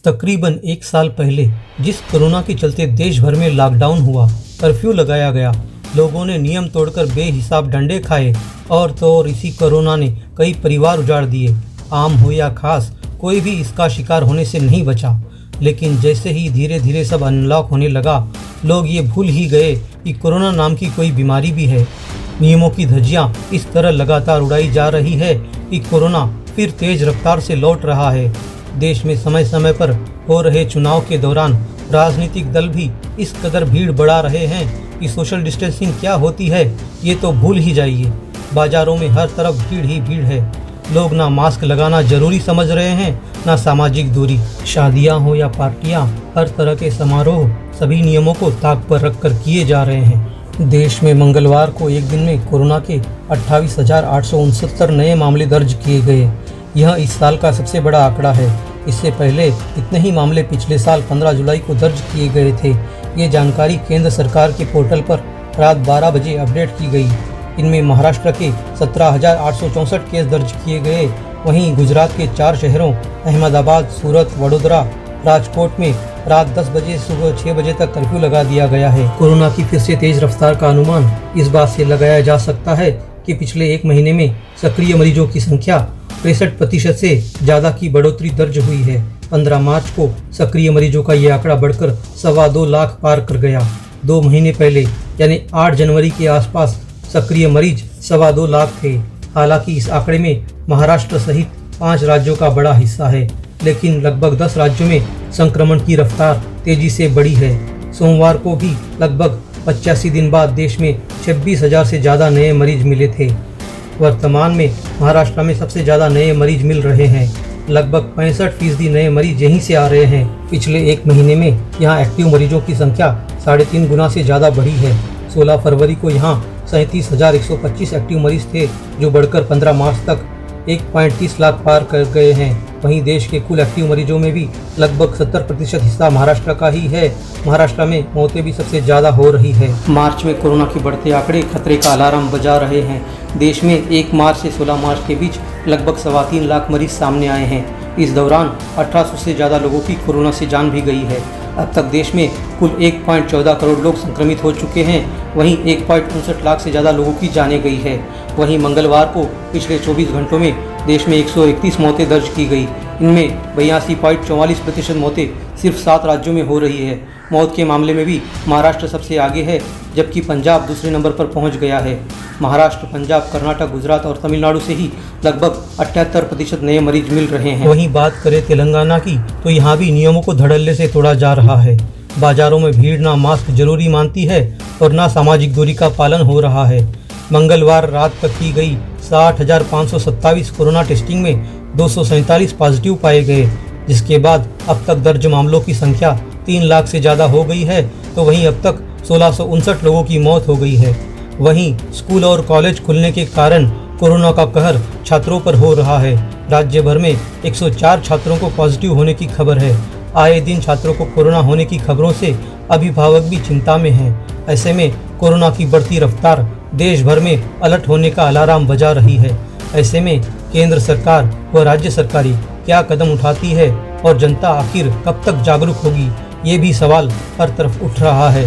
तकरीबन एक साल पहले जिस कोरोना के चलते देश भर में लॉकडाउन हुआ, कर्फ्यू लगाया गया, लोगों ने नियम तोड़कर बेहिसाब डंडे खाए और तो और इसी कोरोना ने कई परिवार उजाड़ दिए। आम हो या खास, कोई भी इसका शिकार होने से नहीं बचा। लेकिन जैसे ही धीरे धीरे सब अनलॉक होने लगा, लोग ये भूल ही गए कि कोरोना नाम की कोई बीमारी भी है। नियमों की धज्जियां इस तरह लगातार उड़ाई जा रही है कि कोरोना फिर तेज रफ्तार से लौट रहा है। देश में समय समय पर हो रहे चुनाव के दौरान राजनीतिक दल भी इस कदर भीड़ बढ़ा रहे हैं कि सोशल डिस्टेंसिंग क्या होती है ये तो भूल ही जाइए। बाजारों में हर तरफ भीड़ ही भीड़ है। लोग ना मास्क लगाना जरूरी समझ रहे हैं, ना सामाजिक दूरी। शादियां हो या पार्टियां, हर तरह के समारोह सभी नियमों को ताक पर रखकर किए जा रहे हैं। देश में मंगलवार को एक दिन में कोरोना के 28,869 नए मामले दर्ज किए गए। यह इस साल का सबसे बड़ा आंकड़ा है। इससे पहले इतने ही मामले पिछले साल 15 जुलाई को दर्ज किए गए थे। ये जानकारी केंद्र सरकार के पोर्टल पर रात 12 बजे अपडेट की गई। इनमें महाराष्ट्र के 17,864 केस दर्ज किए गए। वहीं गुजरात के 4 शहरों अहमदाबाद, सूरत, वडोदरा, राजकोट में रात 10 बजे से सुबह 6 बजे तक कर्फ्यू लगा दिया गया है। कोरोना की फिर से तेज रफ्तार का अनुमान इस बात से लगाया जा सकता है कि पिछले एक महीने में सक्रिय मरीजों की संख्या 63% से ज़्यादा की बढ़ोतरी दर्ज हुई है। 15 मार्च को सक्रिय मरीजों का ये आंकड़ा बढ़कर 2.25 लाख पार कर गया। 2 महीने पहले यानी 8 जनवरी के आसपास सक्रिय मरीज 2.25 लाख थे। हालांकि इस आंकड़े में महाराष्ट्र सहित 5 राज्यों का बड़ा हिस्सा है, लेकिन लगभग 10 राज्यों में संक्रमण की रफ्तार तेजी से बढ़ी है। सोमवार को भी लगभग 85 दिन बाद देश में 26,000 से ज़्यादा नए मरीज मिले थे। वर्तमान में महाराष्ट्र में सबसे ज़्यादा नए मरीज मिल रहे हैं। लगभग 65% नए मरीज यहीं से आ रहे हैं। पिछले एक महीने में यहाँ एक्टिव मरीजों की संख्या 3.5 गुना से ज़्यादा बढ़ी है। 16 फरवरी को यहाँ 37,125 एक्टिव मरीज थे, जो बढ़कर 15 मार्च तक 1.30 लाख पार कर गए हैं। वहीं देश के कुल एक्टिव मरीजों में भी लगभग 70% हिस्सा महाराष्ट्र का ही है। महाराष्ट्र में मौतें भी सबसे ज़्यादा हो रही है। मार्च में कोरोना के बढ़ते आंकड़े खतरे का अलार्म बजा रहे हैं। देश में 1 मार्च से 16 मार्च के बीच लगभग 3.25 लाख मरीज सामने आए हैं। इस दौरान 1800 से ज़्यादा लोगों की कोरोना से जान भी गई है। अब तक देश में कुल 1.14 करोड़ लोग संक्रमित हो चुके हैं। वहीं 1.59 लाख से ज़्यादा लोगों की जाने गई है। वहीं मंगलवार को पिछले 24 घंटों में देश में 131 मौतें दर्ज की गई। इनमें 82.44% मौतें सिर्फ 7 राज्यों में हो रही है। मौत के मामले में भी महाराष्ट्र सबसे आगे है, जबकि पंजाब दूसरे नंबर पर पहुंच गया है। महाराष्ट्र, पंजाब, कर्नाटक, गुजरात और तमिलनाडु से ही लगभग 78% नए मरीज मिल रहे हैं। वहीं बात करें तेलंगाना की, तो यहाँ भी नियमों को धड़ल्ले से तोड़ा जा रहा है। बाजारों में भीड़ ना मास्क जरूरी मानती है और ना सामाजिक दूरी का पालन हो रहा है। मंगलवार रात तक की गई 60,527 कोरोना टेस्टिंग में 247 पॉजिटिव पाए गए, जिसके बाद अब तक दर्ज मामलों की संख्या 3 लाख से ज़्यादा हो गई है। तो वहीं अब तक 1659 लोगों की मौत हो गई है। वहीं स्कूल और कॉलेज खुलने के कारण कोरोना का कहर छात्रों पर हो रहा है। राज्य भर में 104 छात्रों को पॉजिटिव होने की खबर है। आए दिन छात्रों को कोरोना होने की खबरों से अभिभावक भी चिंता में हैं। ऐसे में कोरोना की बढ़ती रफ्तार देश भर में अलर्ट होने का अलार्म बजा रही है। ऐसे में केंद्र सरकार व राज्य सरकारें क्या कदम उठाती है और जनता आखिर कब तक जागरूक होगी, ये भी सवाल हर तरफ उठ रहा है।